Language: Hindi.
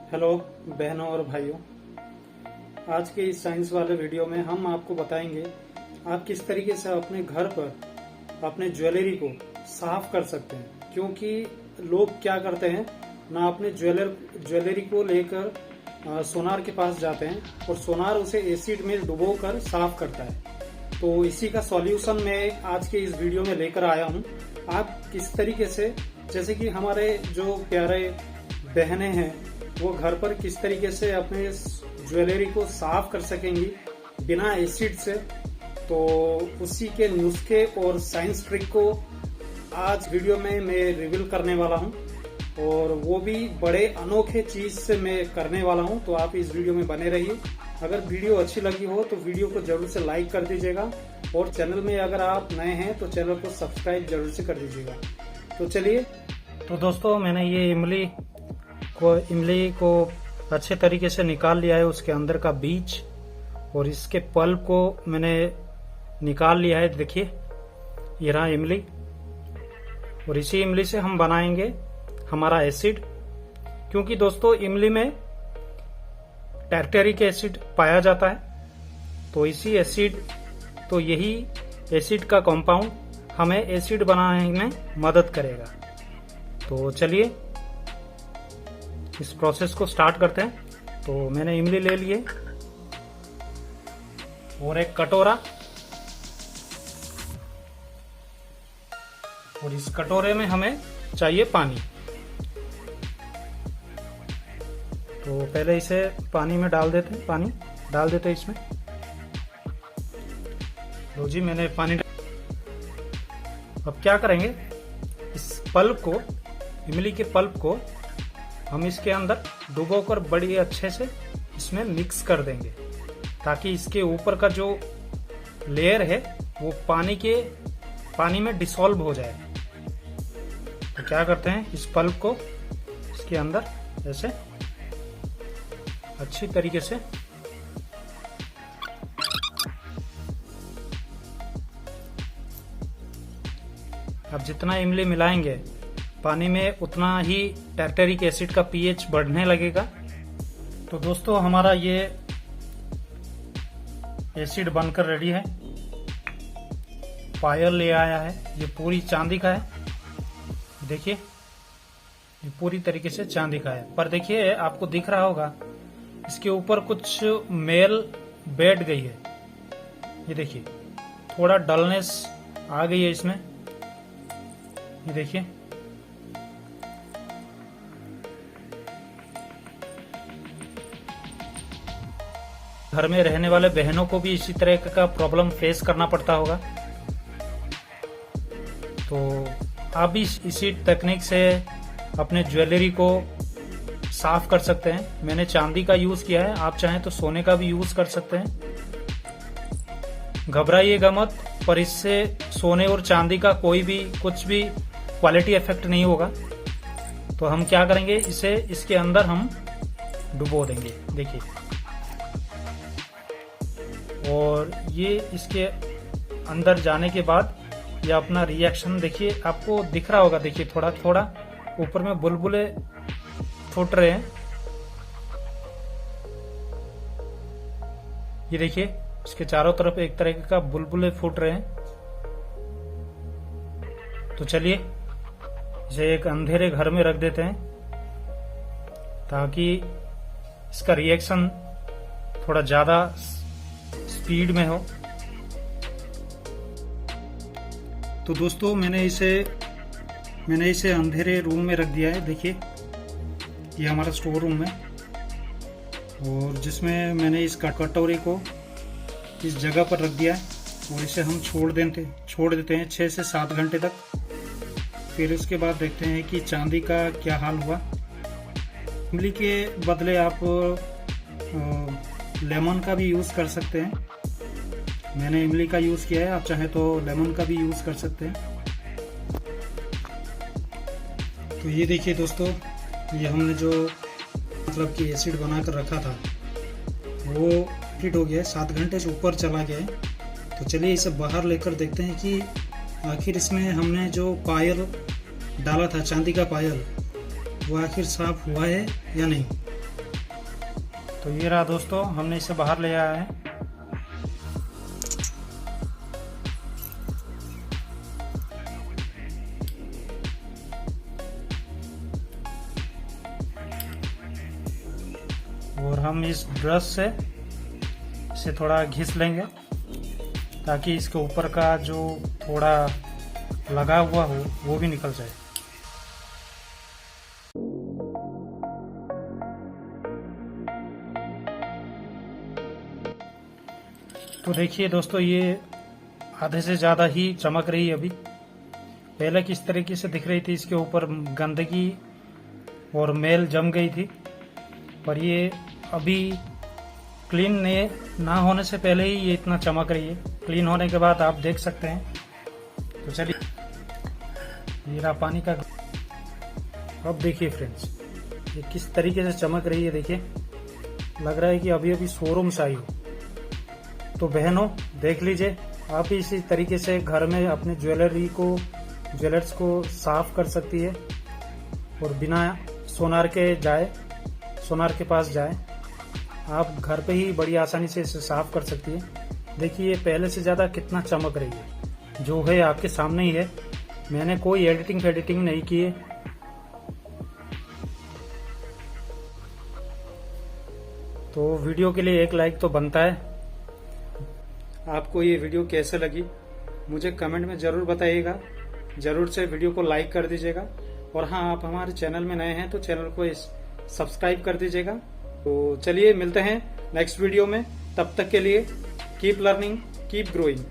हेलो बहनों और भाइयों, आज के इस साइंस वाले वीडियो में हम आपको बताएंगे आप किस तरीके से अपने घर पर अपने ज्वेलरी को साफ कर सकते हैं। क्योंकि लोग क्या करते हैं ना, अपने ज्वेलरी को लेकर सोनार के पास जाते हैं और सोनार उसे एसिड में डुबोकर साफ करता है। तो इसी का सॉल्यूशन मैं आज के इस वीडियो में लेकर आया हूँ। आप किस तरीके से, जैसे कि हमारे जो प्यारे बहनें हैं वो घर पर किस तरीके से अपने ज्वेलरी को साफ कर सकेंगी बिना एसिड से, तो उसी के नुस्खे और साइंस ट्रिक को आज वीडियो में मैं रिवील करने वाला हूं, और वो भी बड़े अनोखे चीज से मैं करने वाला हूं। तो आप इस वीडियो में बने रहिए। अगर वीडियो अच्छी लगी हो तो वीडियो को जरूर से लाइक कर दीजिएगा, और चैनल में अगर आप नए हैं तो चैनल को सब्सक्राइब जरूर से कर दीजिएगा। तो चलिए। तो दोस्तों, मैंने ये इमली को अच्छे तरीके से निकाल लिया है, उसके अंदर का बीज, और इसके पल्प को मैंने निकाल लिया है। देखिए, ये रहा इमली, और इसी इमली से हम बनाएंगे हमारा एसिड। क्योंकि दोस्तों, इमली में टैर्टेरिक एसिड पाया जाता है, तो यही एसिड का कंपाउंड हमें एसिड बनाने में मदद करेगा। तो चलिए इस प्रोसेस को स्टार्ट करते हैं। तो मैंने इमली ले लिए और एक कटोरा, और इस कटोरे में हमें चाहिए पानी। तो पहले इसे पानी में डाल देते हैं, इसमें। लो जी, मैंने पानी अब क्या करेंगे, इस पल्प को, इमली के पल्प को हम इसके अंदर डुबोकर बड़ी अच्छे से इसमें मिक्स कर देंगे, ताकि इसके ऊपर का जो लेयर है वो पानी में डिसॉल्व हो जाए। तो क्या करते हैं, इस पल्प को इसके अंदर ऐसे अच्छी तरीके से अब जितना इमली मिलाएंगे पानी में, उतना ही टैर्टेरिक एसिड का पीएच बढ़ने लगेगा। तो दोस्तों, हमारा ये एसिड बनकर रेडी है। पायल ले आया है, ये पूरी चांदी का है। देखिए, ये पूरी तरीके से चांदी का है। पर देखिए, आपको दिख रहा होगा इसके ऊपर कुछ मेल बैठ गई है। ये देखिए, थोड़ा डलनेस आ गई है इसमें। ये देखिए, घर में रहने वाले बहनों को भी इसी तरह का प्रॉब्लम फेस करना पड़ता होगा। तो आप भी इसी तकनीक से अपने ज्वेलरी को साफ कर सकते हैं। मैंने चांदी का यूज किया है, आप चाहें तो सोने का भी यूज कर सकते हैं। घबराइएगा मत, पर इससे सोने और चांदी का कुछ भी क्वालिटी इफेक्ट नहीं होगा। तो हम क्या करेंगे, इसे इसके अंदर हम डुबो देंगे। देखिए, और ये इसके अंदर जाने के बाद ये अपना रिएक्शन देखिए, आपको दिख रहा होगा। देखिए, थोड़ा थोड़ा ऊपर में बुलबुले फूट रहे हैं। ये देखिए, इसके चारों तरफ एक तरह का बुलबुले फूट रहे हैं। तो चलिए इसे एक अंधेरे घर में रख देते हैं, ताकि इसका रिएक्शन थोड़ा ज्यादा स्पीड में हो। तो दोस्तों, मैंने इसे अंधेरे रूम में रख दिया है। देखिए, ये हमारा स्टोर रूम है, और जिसमें मैंने इस कटोरे को इस जगह पर रख दिया है, और इसे हम छोड़ देते हैं 6 से 7 घंटे तक। फिर उसके बाद देखते हैं कि चांदी का क्या हाल हुआ। इमली के बदले आप लेमन का भी यूज कर सकते हैं। मैंने इमली का यूज किया है, आप चाहें तो लेमन का भी यूज कर सकते हैं। तो ये देखिए दोस्तों, ये हमने जो मतलब कि एसिड बनाकर रखा था वो हिट हो गया है, 7 घंटे से ऊपर चला गया है। तो चलिए इसे बाहर लेकर देखते हैं कि आखिर इसमें हमने जो पायल डाला था, चांदी का पायल, वो आखिर साफ हुआ है या नहीं। तो ये रहा दोस्तों, हमने इसे बाहर ले आया है। और हम इस ब्रश से इसे थोड़ा घिस लेंगे ताकि इसके ऊपर का जो थोड़ा लगा हुआ हो वो भी निकल जाए। तो देखिए दोस्तों, ये आधे से ज़्यादा ही चमक रही है अभी। पहले किस तरीके से दिख रही थी, इसके ऊपर गंदगी और मैल जम गई थी, पर ये अभी क्लीन ना होने से पहले ही ये इतना चमक रही है। क्लीन होने के बाद आप देख सकते हैं। तो चलिए, ये रहा पानी का। अब देखिए फ्रेंड्स, ये किस तरीके से चमक रही है। देखिए, लग रहा है कि अभी अभी शोरूम से आई हो। तो बहनों, देख लीजिए, आप इसी तरीके से घर में अपने ज्वेलर्स को साफ कर सकती है और बिना सोनार के पास जाए आप घर पे ही बड़ी आसानी से इसे साफ कर सकती है। देखिए, पहले से ज्यादा कितना चमक रही है। जो है आपके सामने ही है, मैंने कोई एडिटिंग नहीं की है। तो वीडियो के लिए एक लाइक तो बनता है। आपको ये वीडियो कैसे लगी मुझे कमेंट में जरूर बताइएगा। जरूर से वीडियो को लाइक कर दीजिएगा। और हाँ, आप हमारे चैनल में नए हैं तो चैनल को सब्सक्राइब कर दीजिएगा। तो चलिए, मिलते हैं नेक्स्ट वीडियो में। तब तक के लिए कीप लर्निंग, कीप ग्रोइंग।